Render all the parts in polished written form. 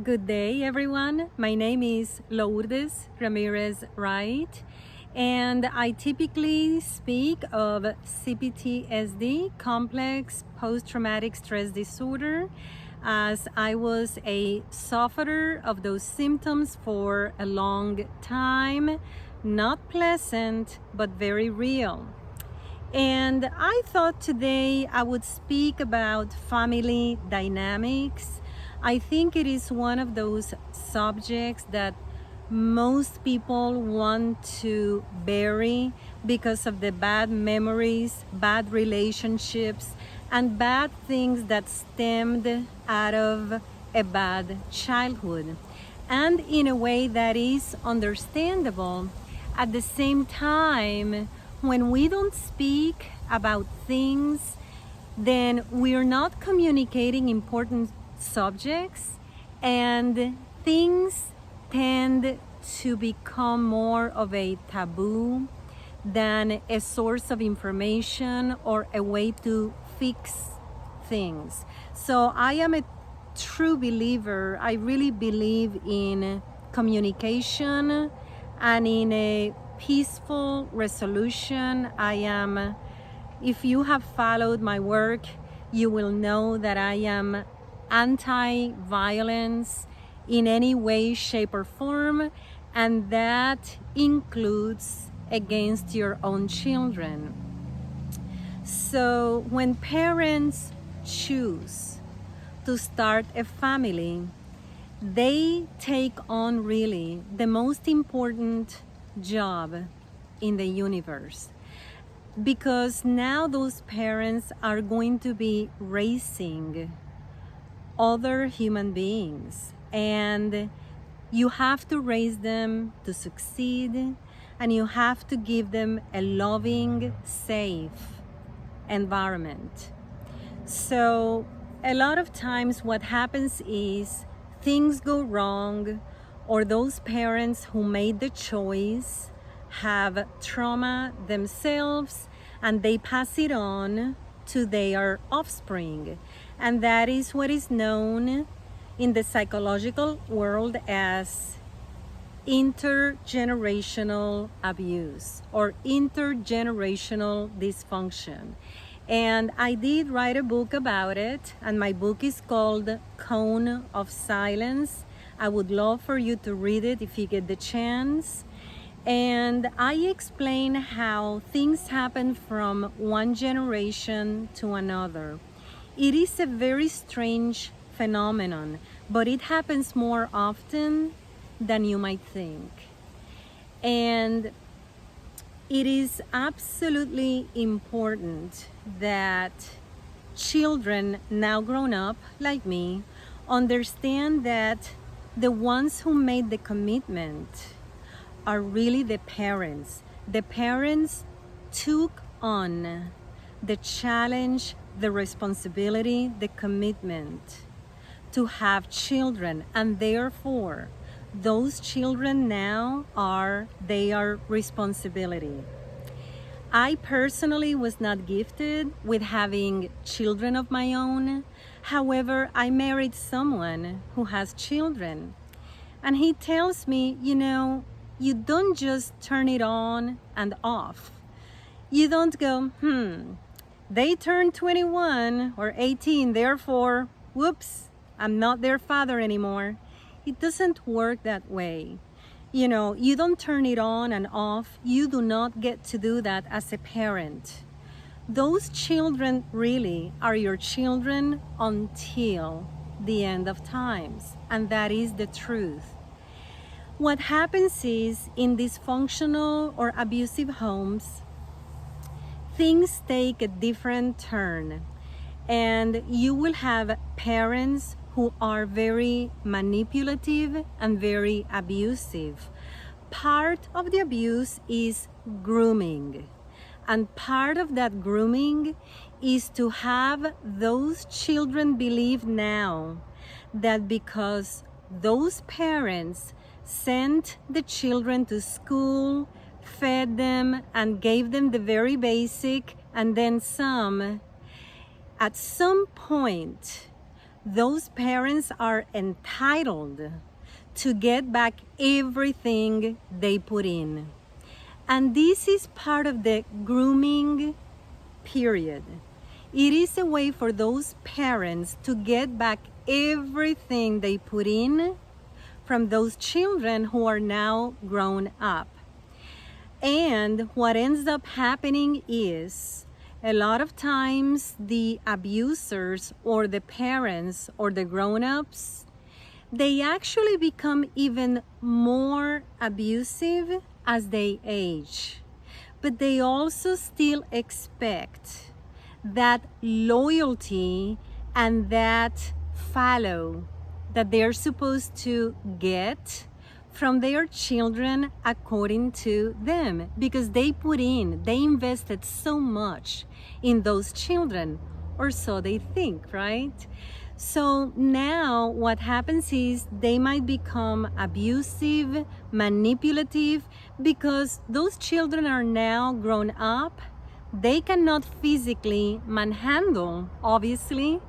Good day, everyone. My name is Lourdes Ramirez Wright, and I typically speak of CPTSD, complex post-traumatic stress disorder, as I was a sufferer of those symptoms for a long time. Not pleasant, but very real. And I thought today I would speak about family dynamics. I think it is one of those subjects that most people want to bury because of the bad memories, bad relationships, and bad things that stemmed out of a bad childhood. And in a way that is understandable. At the same time, when we don't speak about things, then we're not communicating important subjects, and things tend to become more of a taboo than a source of information or a way to fix things. So I am a true believer. I really believe in communication and in a peaceful resolution. If you have followed my work, you will know that I am anti-violence in any way, shape, or form, and that includes against your own children. So when parents choose to start a family, they take on really the most important job in the universe, because now those parents are going to be raising other human beings, and you have to raise them to succeed, and you have to give them a loving, safe environment. So a lot of times what happens is things go wrong, or those parents who made the choice have trauma themselves and they pass it on to their offspring. And that is what is known in the psychological world as intergenerational abuse or intergenerational dysfunction. And I did write a book about it, and my book is called Cone of Silence. I would love for you to read it if you get the chance. And I explain how things happen from one generation to another. It is a very strange phenomenon, but it happens more often than you might think. And it is absolutely important that children, now grown up like me, understand that the ones who made the commitment are really the parents. The parents took on the challenge, the responsibility, the commitment to have children, and therefore those children now are their responsibility. I personally was not gifted with having children of my own. However, I married someone who has children, and he tells me, you don't just turn it on and off. You don't go, they turned 21 or 18, therefore, whoops, I'm not their father anymore. It doesn't work that way. You don't turn it on and off. You do not get to do that as a parent. Those children really are your children until the end of times, and that is the truth. What happens is, in dysfunctional or abusive homes, things take a different turn, and you will have parents who are very manipulative and very abusive. Part of the abuse is grooming, and part of that grooming is to have those children believe now that because those parents sent the children to school, fed them, and gave them the very basic and then some, at some point those parents are entitled to get back everything they put in. And this is part of the grooming period. It is a way for those parents to get back everything they put in from those children who are now grown up. And what ends up happening is a lot of times the abusers or the parents or the grown-ups, they actually become even more abusive as they age. But they also still expect that loyalty and that follow that they're supposed to get from their children according to them, because they invested so much in those children, or so they think, right? So now what happens is they might become abusive, manipulative, because those children are now grown up. They cannot physically manhandle, obviously,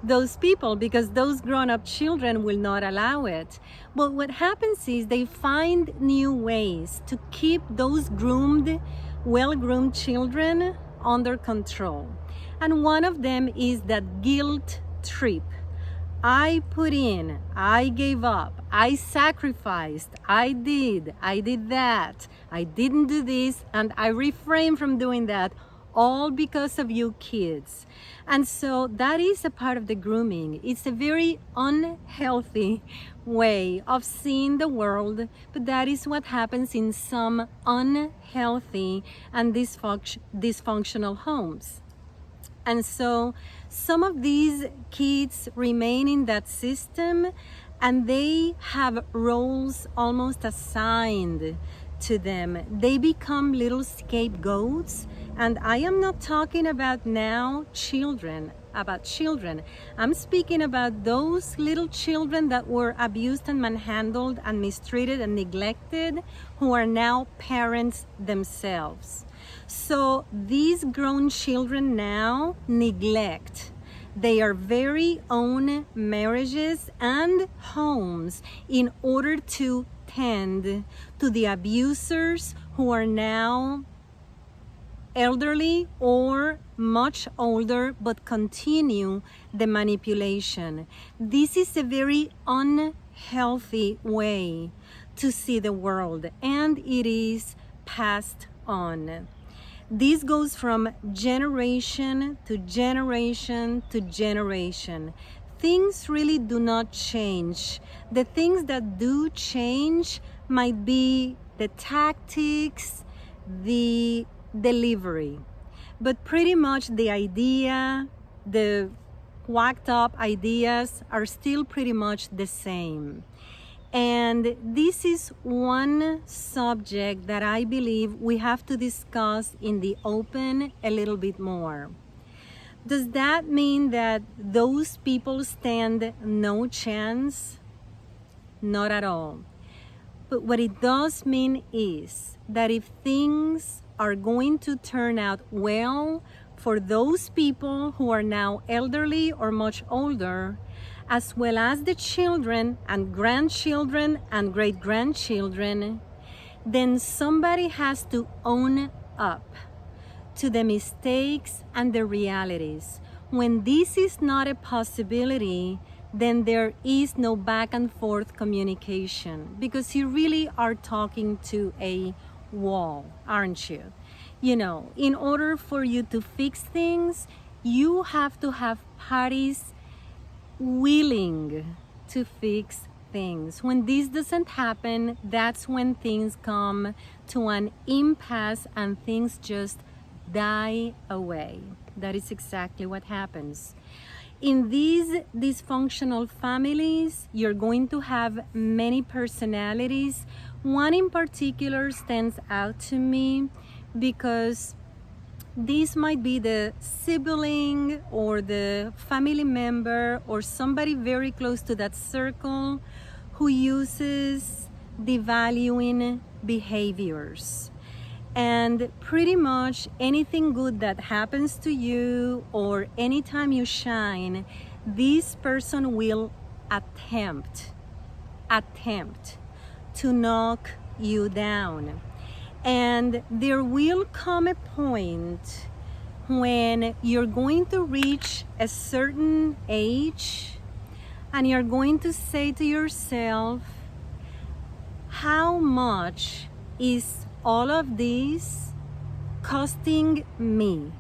those people, because those grown-up children will not allow it. But what happens is they find new ways to keep those groomed, well-groomed children under control. And one of them is that guilt trip. I put in, I gave up, I sacrificed, I did that, I didn't do this, and I refrained from doing that, all because of you kids. And so that is a part of the grooming. It's a very unhealthy way of seeing the world, but that is what happens in some unhealthy and dysfunctional homes. And so some of these kids remain in that system, and they have roles almost assigned to them. They become little scapegoats. And I am not talking about now children. I'm speaking about those little children that were abused and manhandled and mistreated and neglected, who are now parents themselves. So these grown children now neglect their very own marriages and homes in order to tend to the abusers who are now elderly or much older, but continue the manipulation. This is a very unhealthy way to see the world, and it is passed on. This goes from generation to generation to generation. Things really do not change. The things that do change might be the tactics, the delivery, but pretty much the idea, the whacked up ideas are still pretty much the same. And this is one subject that I believe we have to discuss in the open a little bit more. Does that mean that those people stand no chance? Not at all. But what it does mean is that if things are going to turn out well for those people who are now elderly or much older, as well as the children and grandchildren and great-grandchildren, then somebody has to own up to the mistakes and the realities. When this is not a possibility, then there is no back and forth communication, because you really are talking to a wall, aren't you? You know, in order for you to fix things, you have to have parties willing to fix things. When this doesn't happen, that's when things come to an impasse and things just die away. That is exactly what happens. In these dysfunctional families, you're going to have many personalities. One in particular stands out to me because this might be the sibling or the family member or somebody very close to that circle who uses devaluing behaviors. And pretty much anything good that happens to you or anytime you shine, this person will attempt to knock you down. And there will come a point when you're going to reach a certain age and you're going to say to yourself, how much is all of this costing me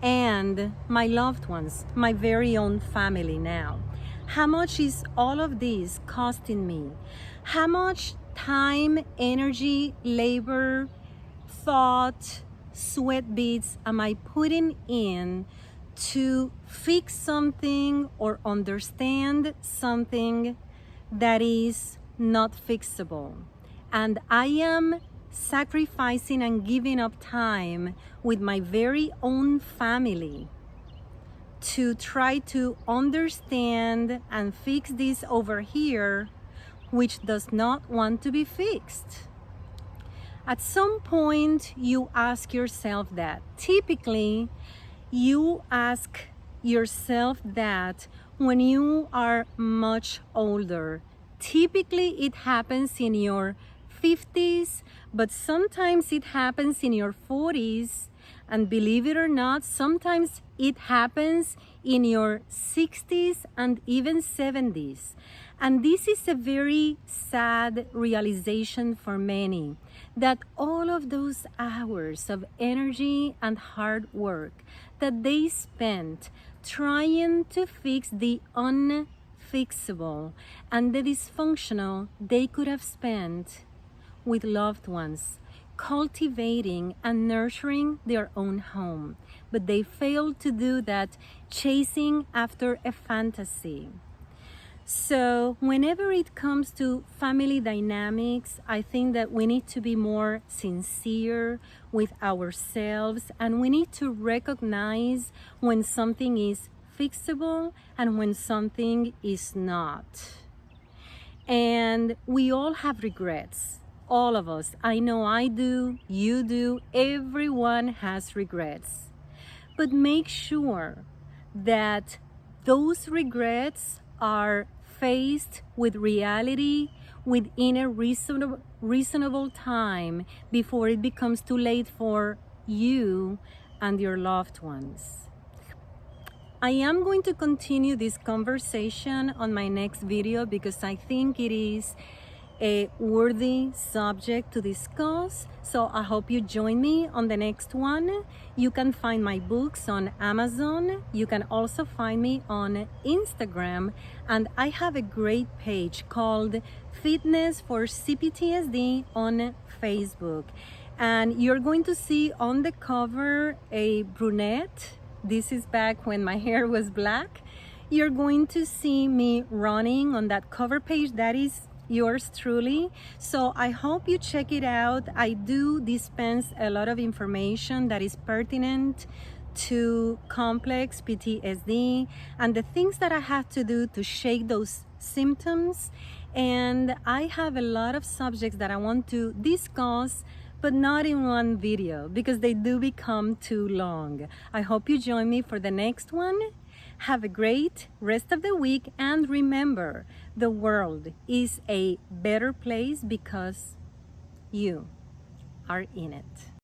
and my loved ones, my very own family now? How much is all of this costing me? How much time, energy, labor, thought, sweat beads am I putting in to fix something or understand something that is not fixable? And I am sacrificing and giving up time with my very own family to try to understand and fix this over here, which does not want to be fixed. At some point, you ask yourself that. Typically, you ask yourself that when you are much older. Typically, it happens in your 50s, but sometimes it happens in your 40s. And believe it or not, sometimes it happens in your 60s and even 70s. And this is a very sad realization for many, that all of those hours of energy and hard work that they spent trying to fix the unfixable and the dysfunctional, they could have spent with loved ones, cultivating and nurturing their own home. But they failed to do that, chasing after a fantasy. So whenever it comes to family dynamics, I think that we need to be more sincere with ourselves, and we need to recognize when something is fixable and when something is not. And we all have regrets. All of us. I know I do, you do, everyone has regrets. But make sure that those regrets are faced with reality within a reasonable time before it becomes too late for you and your loved ones. I am going to continue this conversation on my next video because I think it is a worthy subject to discuss. So I hope you join me on the next one. You can find my books on Amazon. You can also find me on Instagram. And I have a great page called Fitness for CPTSD on Facebook. And you're going to see on the cover a brunette. This is back when my hair was black. You're going to see me running on that cover page. That is yours truly. So I hope you check it out. I do dispense a lot of information that is pertinent to complex PTSD and the things that I have to do to shake those symptoms. And I have a lot of subjects that I want to discuss, but not in one video because they do become too long. I hope you join me for the next one. Have a great rest of the week, and remember, the world is a better place because you are in it.